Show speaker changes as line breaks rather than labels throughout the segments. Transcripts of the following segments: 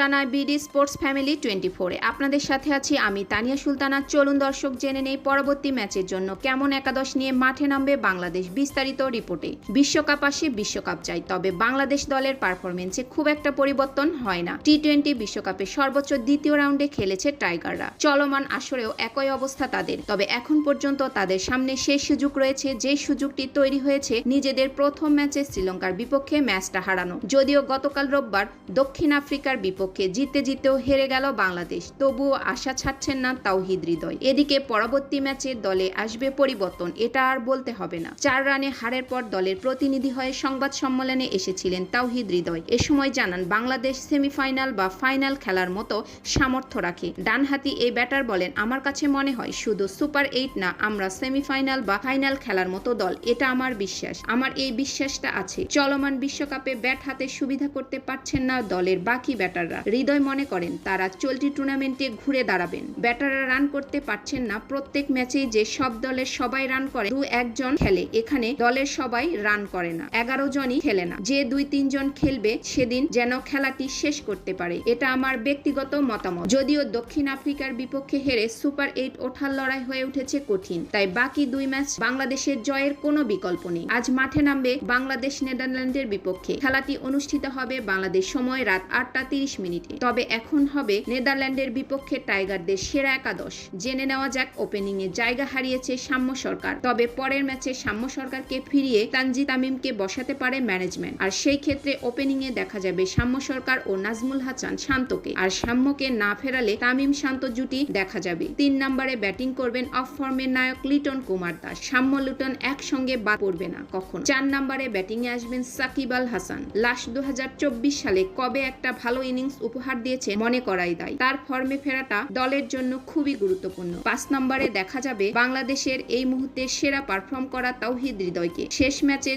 জানায় BD sports family 24-এ। আপনাদের সাথে আছি আমি তানিয়া সুলতানা। চলুন দর্শক জেনে নেই পরবর্তী ম্যাচের জন্য কেমন একাদশ নিয়ে মাঠে নামবে বাংলাদেশ। বিস্তারিত রিপোর্টে। বিশ্বকাপ আসে, বিশ্বকাপ চাই, তবে বাংলাদেশ দলের পারফরমেন্সে খুব একটা পরিবর্তন হয় না। টি-20 বিশ্বকাপে সর্বোচ্চ দ্বিতীয় রাউন্ডে খেলেছে টাইগাররা। চলমান আসরেও একই অবস্থা তাদের, তবে এখন পর্যন্ত তাদের সামনে শেষ সুযোগ রয়েছে, যে সুযোগটি তৈরি হয়েছে নিজেদের প্রথম ম্যাচে শ্রীলঙ্কার বিপক্ষে ম্যাচটা হারানো। যদিও গতকাল রোববার দক্ষিণ আফ্রিকার বিপক্ষে জিতেও হেরে গেল বাংলাদেশ, তবুও আশা ছাড়ছেন না তাওহিদ হৃদয়। এদিকে পরবর্তী ম্যাচে দলে আসবে পরিবর্তন, এটা আর বলতে হবে না। 4 রানে হারের পর দলের প্রতিনিধি হয়ে সংবাদ সম্মেলনে এসেছিলেন তাওহিদ হৃদয়। এ সময় জানান বাংলাদেশ সেমিফাইনাল বা ফাইনাল খেলার মতো সামর্থ্য রাখে। ডানহাতি এই ব্যাটার বলেন, আমার কাছে মনে হয় শুধু সুপার 8 না, আমরা সেমিফাইনাল বা ফাইনাল খেলার মতো দল, এটা আমার বিশ্বাস। আমার এই বিশ্বাসটা আছে। চলমান বিশ্বকাপে ব্যাট হাতে সুবিধা করতে পারছেন না দলের বাকি ব্যাটাররা। হৃদয় মনে করেন তারা চলতি টুর্নামেন্টে ঘুরে দাঁড়াবেন। ব্যাটাররা রান করতে পারছেন না। প্রত্যেক ম্যাচেই যে সব দলের সবাই রান করে 2-1 জন খেলে, এখানে দলের সবাই রান করে না, 11 জনই খেলে না। যে 2-3 জন খেলবে সেদিন যেন খেলাটি শেষ করতে পারে, এটা আমার ব্যক্তিগত মতামত। যদিও দক্ষিণ আফ্রিকার বিপক্ষে হেরে সুপার 8 ওঠার লড়াই হয়ে উঠেছে কঠিন, তাই বাকি 2 ম্যাচ বাংলাদেশের জয়ের কোনো বিকল্প নেই। আজ মাঠে নামবে বাংলাদেশ নেদারল্যান্ডের বিপক্ষে। খেলাটি অনুষ্ঠিত হবে বাংলাদেশ সময় রাত 8:30 মিনিটে। তবে এখন হবে নেদারল্যান্ডের বিপক্ষে টাইগারদের সেরা একাদশ। জেনে নেওয়া যাক ওপেনিং এ জায়গা হারিয়েছে শাম্য সরকার, তবে পরের ম্যাচে শাম্য সরকারকে ফিরিয়ে তানজিদ তামিমকে বসাতে পারে ম্যানেজমেন্ট। আর সেই ক্ষেত্রে ওপেনিং এ দেখা যাবে শাম্য সরকার ও নাজমুল হাসান শান্তকে, আর শাম্যকে না ফেরালে তামিম শান্ত জুটি দেখা যাবে। 3 নম্বরে ব্যাটিং করবেন অফ ফর্মের নায়ক লিটন কুমার দাস। শাম্য লিটন একসঙ্গে বাদ পড়বে না কখনো। 4 নম্বরে ব্যাটিং এ আসবেন সাকিব আল হাসান। লাস্ট 2024 সালে কবে একটা ভালো ইনিংস উপহার দিয়েছে মনে করাই দেয়। তার ফর্মে ফেরাটা দলের জন্য খুবই গুরুত্বপূর্ণ। 5 নম্বরে দেখা যাবে বাংলাদেশের এই মুহূর্তে সেরা পারফর্ম করা তাওহিদ হৃদয়কে। শেষ ম্যাচে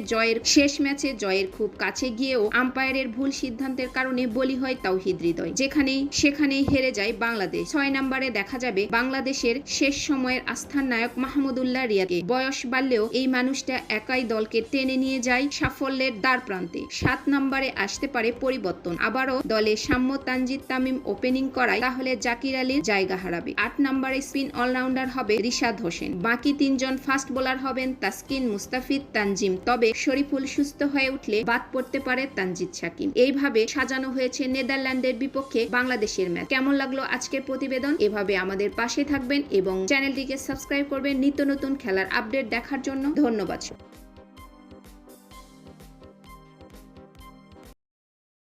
জয়ের খুব কাছে গিয়েও আম্পায়ারের ভুল সিদ্ধান্তের কারণে বলি হয় তাওহিদ হৃদয়, সেখানেই হেরে যায় বাংলাদেশ। 6 নম্বরে দেখা যাবে বাংলাদেশের শেষ সময়ের আস্থার নায়ক মাহমুদুল্লাহ রিয়াদকে। বয়স বাড়লেও এই মানুষটা একাই দলকে টেনে নিয়ে যায় সাফল্যের দ্বার প্রান্তে। 7 নম্বরে আসতে পারে পরিবর্তন। আবারও দলে শাম্য তানজিদ তামিম ওপেনিং করায় তাহলে জাকির আলীর জায়গা হারাবে। 8 নম্বরে স্পিন অলরাউন্ডার হবে রিশাদ হোসেন। বাকি 3 জন ফাস্ট বোলার হবেন তাসকিন, মুস্তাফিদ, তানজিম। তবে শরীফুল সুস্থ হয়ে উঠলে বাদ পড়তে পারে তানজিদ সাকিব। এইভাবে সাজানো হয়েছে নেদারল্যান্ডের বিপক্ষে বাংলাদেশের ম্যাচ। কেমন লাগলো আজকের প্রতিবেদন? এভাবে আমাদের পাশে থাকবেন এবং চ্যানেলটিকে সাবস্ক্রাইব করবেন নিত্য নতুন খেলার আপডেট দেখার জন্য। ধন্যবাদ।